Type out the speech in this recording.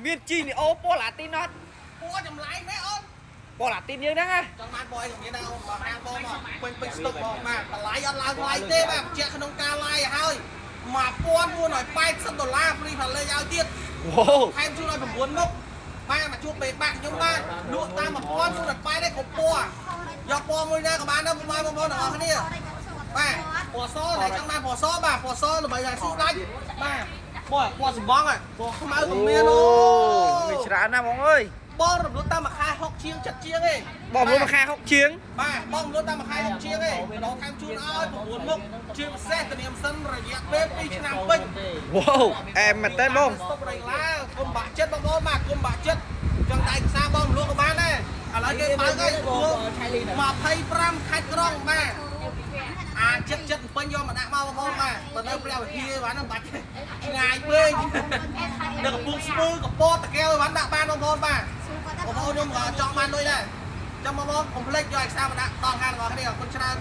Việt chi này ô po là tin nó ពោះចម្លៃមែនអូន po là tin như đó á ចង់បានបយខ្ញុំនិយាយថាបើហាងបងមកពេញស្តុកបងបាទតម្លៃអត់ឡើងថ្លៃទេបាទបញ្ជាក់ក្នុងការ live ឲ្យហើយ$1480 free ផលលេខឲ្យទៀត wow ថែមជូនឲ្យ9មុខបាទមកជួបពេលបាក់ខ្ញុំបាទលក់តាម$1480ដែរគ្រប់ពណ៌យកពណ៌មួយណាក៏បានដែរបងប្អូនទាំងអស់គ្នាបាទពណ៌សតែចង់បានពណ៌សបាទពណ៌សដើម្បីឲ្យស៊ូដាច់បាទពណ៌សម្បងហ្នឹងពណ៌ខ្មៅក៏មានអូ mình sẽ ra bóng ơi បងរំលត់តាមមួយខែ60ជាង70ជាងទេ bóng luôn mà khai hốc chiếng បាទបងរំលត់តាមមួយខែ60ជាងទេដល់ថែមជូនឲ្យ9មុខជាពិសេសធានាសិនរយៈពេល2ឆ្នាំពេញ wow em mà tên bông ស្តុករេឡាគុំបាក់ចិត្តបងប្អូនបាទគុំបាក់ចិត្តចង់ដៃខ្សែបងលក់ក៏បានដែរឥឡូវគេបើកហើយ25ខេត្តក្រុងបាទអាចចិត្តពេញយកមកដាក់មកបងប្អូនបាទបើនៅព្រះវិហារបាទហ្នឹងបាច់ឆ្ងាយពេកនៅកំពង់ស្ពឺកពតតាកែវបានដាក់បានបងប្អូនបាទបងប្អូនខ្ញុំក៏ចង់បានលុយដែរចាំបងប្អូនកុំភ្លេចយកឯកសារមកដាក់ដល់ខាងបងប្អូនគ្នាអរគុណច្រើន